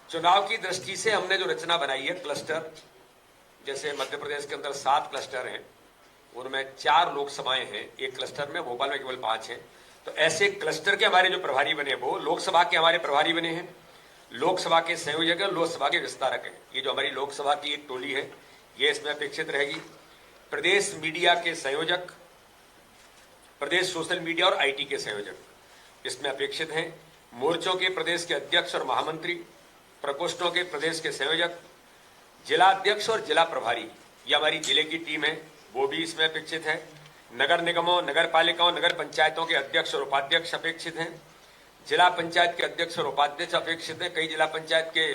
चुनाव की दृष्टि से हमने जो रचना बनाई है क्लस्टर, जैसे मध्य प्रदेश के अंदर 7 क्लस्टर हैं, उनमें 4 लोकसभाएं हैं, एक क्लस्टर में, भोपाल में केवल 5 हैं। तो ऐसे क्लस्टर के हमारे जो प्रभारी बने वो लोकसभा के हमारे प्रभारी बने हैं, लोकसभा के संयोजक हैं, लोकसभा के विस्तारक हैं। ये जो हमारी लोकसभा की एक टोली है ये इसमें अपेक्षित रहेगी। प्रदेश मीडिया के संयोजक, प्रदेश सोशल मीडिया और IT के संयोजक इसमें अपेक्षित हैं। मोर्चों के प्रदेश के अध्यक्ष और महामंत्री, प्रकोष्ठों के प्रदेश के संयोजक, जिला अध्यक्ष और जिला प्रभारी, ये हमारी जिले की टीम है, वो भी इसमें अपेक्षित है। नगर निगमों, नगर पालिकाओं, नगर पंचायतों के अध्यक्ष और उपाध्यक्ष अपेक्षित हैं। जिला पंचायत के अध्यक्ष और उपाध्यक्ष अपेक्षित हैं। कई जिला पंचायत के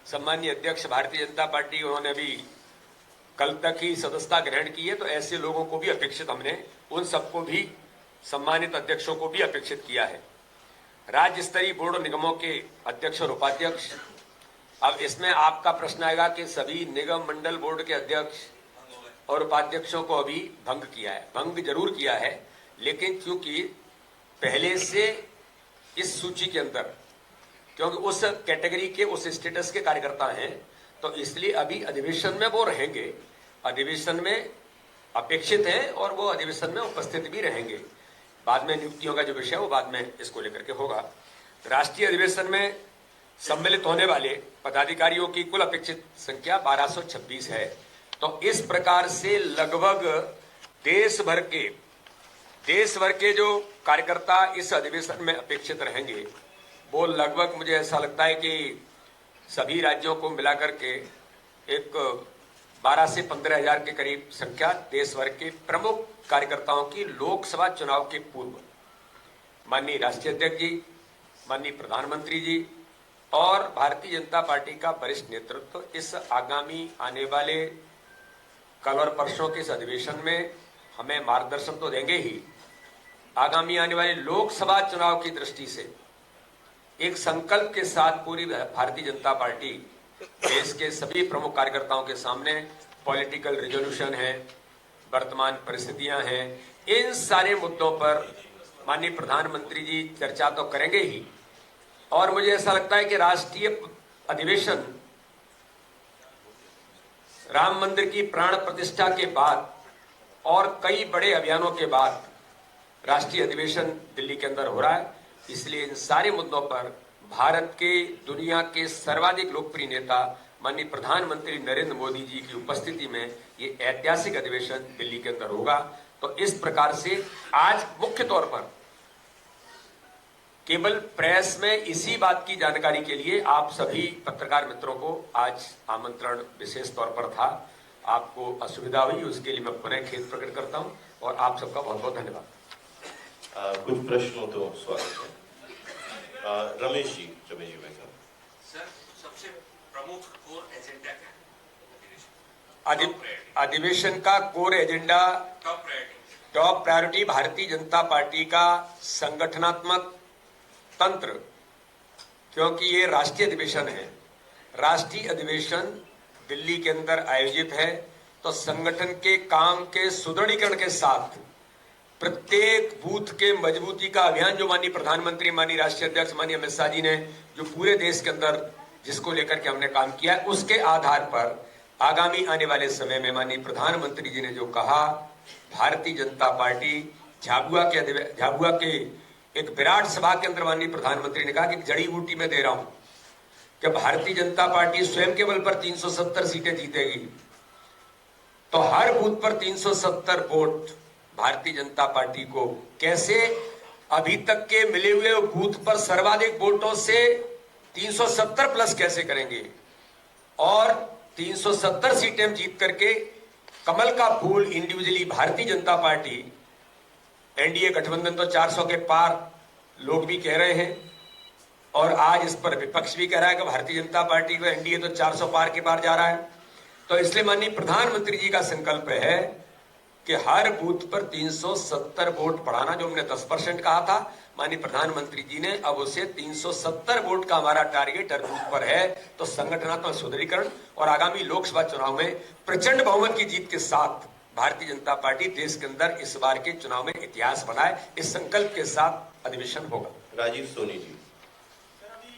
सम्मानीय अध्यक्ष भारतीय जनता पार्टी, उन्होंने भी कल तक ही सदस्यता ग्रहण की है, तो ऐसे लोगों को भी अपेक्षित, हमने उन सबको भी, सम्मानित अध्यक्षों को भी अपेक्षित किया है। राज्य स्तरीय बोर्ड और निगमों के अध्यक्ष और उपाध्यक्ष, अब इसमें आपका प्रश्न आएगा कि सभी निगम मंडल बोर्ड के अध्यक्ष और उपाध्यक्षों को अभी भंग किया है। भंग जरूर किया है, लेकिन क्योंकि पहले से इस सूची के अंदर, क्योंकि उस कैटेगरी के, उस स्टेटस के कार्यकर्ता हैं, तो इसलिए अभी अधिवेशन में वो रहेंगे, अधिवेशन में अपेक्षित है और वो अधिवेशन में उपस्थित भी रहेंगे। बाद में नियुक्तियों का जो विषय है वो बाद में इसको लेकर के होगा। राष्ट्रीय अधिवेशन में सम्मिलित होने वाले पदाधिकारियों की कुल अपेक्षित संख्या 1226 है। तो इस प्रकार से लगभग देश भर के जो कार्यकर्ता इस अधिवेशन में अपेक्षित रहेंगे, वो लगभग, मुझे ऐसा लगता है कि सभी राज्यों को मिलाकर के एक 12 से 15 हजार के करीब संख्या देश भर के प्रमुख कार्यकर्ताओं की लोकसभा चुनाव के पूर्व माननीय राष्ट्रीय अध्यक्ष जी, माननीय प्रधानमंत्री जी और भारतीय जनता पार्टी का वरिष्ठ नेतृत्व इस आगामी आने वाले कल और परसों के इस अधिवेशन में हमें मार्गदर्शन तो देंगे ही। आगामी आने वाले लोकसभा चुनाव की दृष्टि से एक संकल्प के साथ पूरी भारतीय जनता पार्टी देश के सभी प्रमुख कार्यकर्ताओं के सामने पॉलिटिकल रिजोल्यूशन है, वर्तमान परिस्थितियां हैं, इन सारे मुद्दों पर माननीय प्रधानमंत्री जी चर्चा तो करेंगे ही। और मुझे ऐसा लगता है कि राष्ट्रीय अधिवेशन राम मंदिर की प्राण प्रतिष्ठा के बाद और कई बड़े अभियानों के बाद राष्ट्रीय अधिवेशन दिल्ली के अंदर हो रहा है। इसलिए इन सारे मुद्दों पर भारत के, दुनिया के सर्वाधिक लोकप्रिय नेता माननीय प्रधानमंत्री नरेंद्र मोदी जी की उपस्थिति में ये ऐतिहासिक अधिवेशन दिल्ली के अंदर होगा। तो इस प्रकार से आज मुख्य तौर पर केवल प्रेस में इसी बात की जानकारी के लिए आप सभी पत्रकार मित्रों को आज आमंत्रण विशेष तौर पर था। आपको असुविधा हुई, उसके लिए मैं पुनः खेद प्रकट करता हूं और आप सबका बहुत बहुत धन्यवाद। कुछ प्रश्न हो तो स्वागत है। रमेश जी भाई साहब। सर, सबसे प्रमुख कोर एजेंडा क्या है अधिवेशन का? Core agenda, top priority Bharatiya Janata party का संगठनात्मक तंत्र, क्योंकि ये राष्ट्रीय अधिवेशन है। राष्ट्रीय अधिवेशन दिल्ली के अंदर आयोजित है, तो संगठन के काम के सुदृढ़ीकरण के साथ प्रत्येक बूथ के मजबूती का अभियान जो माननीय प्रधानमंत्री, माननीय राष्ट्रीय अध्यक्ष माननीय अमित शाह जी ने जो पूरे देश के अंदर जिसको लेकर के हमने काम किया है, उसके आधार पर आगामी आने वाले समय में माननीय प्रधानमंत्री जी ने जो कहा, भारतीय जनता पार्टी झाबुआ के एक विराट सभा के अंदर माननीय प्रधानमंत्री ने कहा कि जड़ी बूटी में दे रहा हूं कि भारतीय जनता पार्टी स्वयं के बल पर 370 सीटें जीतेगी, तो हर बूथ पर 370 वोट भारतीय जनता पार्टी को कैसे अभी तक के मिले हुए बूथ पर सर्वाधिक वोटों से 370 प्लस कैसे करेंगे और 370 सीटें जीत करके कमल का फूल individually Bharatiya Janata party, NDA गठबंधन तो 400 के पार लोग भी कह रहे हैं और आज इस पर विपक्ष भी कह रहा है कि भारतीय जनता पार्टी को एनडीए तो 400 पार के पार जा रहा है। तो इसलिए माननीय प्रधानमंत्री जी का संकल्प है कि हर बूथ पर 370 वोट बढ़ाना, जो हमने 10% कहा था, माननीय प्रधानमंत्री जी ने अब उसे 370 वोट का हमारा टारगेट हर बूथ पर है। तो संगठनात्मक सुदृढ़ीकरण और आगामी लोकसभा चुनाव में प्रचंड बहुमत की जीत के साथ भारतीय जनता पार्टी देश के अंदर इस बार के चुनाव में इतिहास बनाए, इस संकल्प के साथ अधिवेशन होगा। राजीव सोनी जी। सर, अभी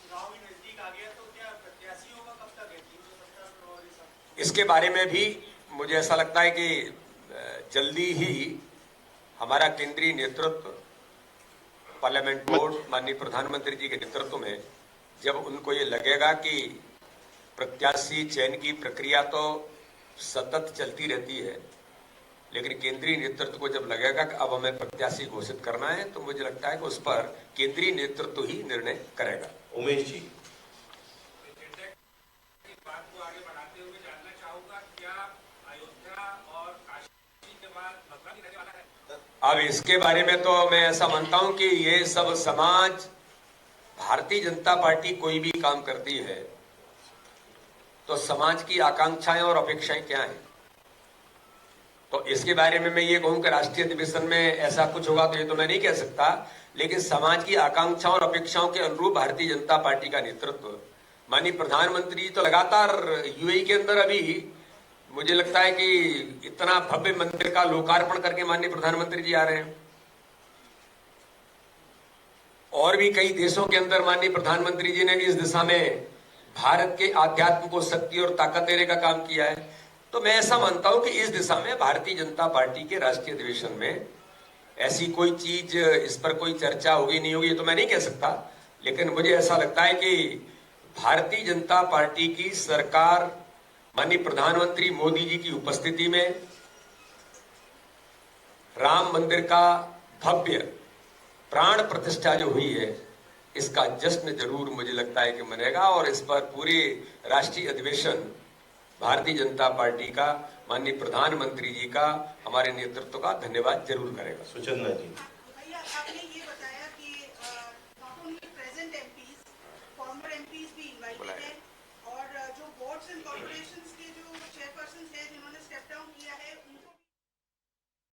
चुनाव भी नजदीक आ गया तो क्या प्रत्याशी होगा कब तक है? 370 फरवरी सब इसके बारे में भी मुझे ऐसा लगता है कि जल्दी ही हमारा केंद्रीय नेतृत्व, पार्लियामेंट बोर्ड, माननीय प्रधानमंत्री जी के नेतृत्व में जब उनको ये लगेगा कि प्रत्याशी चयन की प्रक्रिया तो सतत चलती रहती है, लेकिन केंद्रीय नेतृत्व को जब लगेगा कि अब हमें प्रत्याशी घोषित करना है, तो मुझे लगता है कि उस पर केंद्रीय नेतृत्व ही निर्णय करेगा। उमेश जी। बात को आगे बढ़ाते हुए जानना चाहूंगा, क्या अयोध्या और काशी के बाद मथुरा भी रहने वाला है? अब इसके बारे में तो मैं ऐसा मानता हूं कि ये सब समाज, भारतीय जनता पार्टी कोई भी काम करती है तो समाज की आकांक्षाएं और अपेक्षाएं क्या हैं, तो इसके बारे में मैं ये कहूं कि राष्ट्रीय अधिवेशन में ऐसा कुछ होगा तो ये तो मैं नहीं कह सकता, लेकिन समाज की आकांक्षाओं और अपेक्षाओं के अनुरूप भारतीय जनता पार्टी का नेतृत्व, माननीय प्रधानमंत्री तो लगातार यूएई के अंदर अभी मुझे लगता है कि इतना भव्य मंदिर का लोकार्पण करके माननीय प्रधानमंत्री जी आ रहे हैं, और भी कई देशों के अंदर माननीय प्रधानमंत्री जी ने भी इस दिशा में भारत के आध्यात्म को शक्ति और ताकत देने का काम किया है। तो मैं ऐसा मानता हूं कि इस दिशा में भारतीय जनता पार्टी के राष्ट्रीय अधिवेशन में ऐसी कोई चीज, इस पर कोई चर्चा होगी नहीं होगी ये तो मैं नहीं कह सकता, लेकिन मुझे ऐसा लगता है कि भारतीय जनता पार्टी की सरकार माननीय प्रधानमंत्री मोदी जी की उपस्थिति में राम मंदिर का भव्य प्राण प्रतिष्ठा जो हुई है, इसका जश्न जरूर मुझे लगता है कि मनेगा, और इस पर पूरे राष्ट्रीय अधिवेशन भारतीय जनता पार्टी का, माननीय प्रधानमंत्री जी का, हमारे नेतृत्व का धन्यवाद जरूर करेगा। सुचंदा जी। भैया, आपने ये बताया कि not only present MPs, farmer MPs भी इनवाइटेड हैं, और जो बोर्ड्स एंड कॉर्पोरेशंस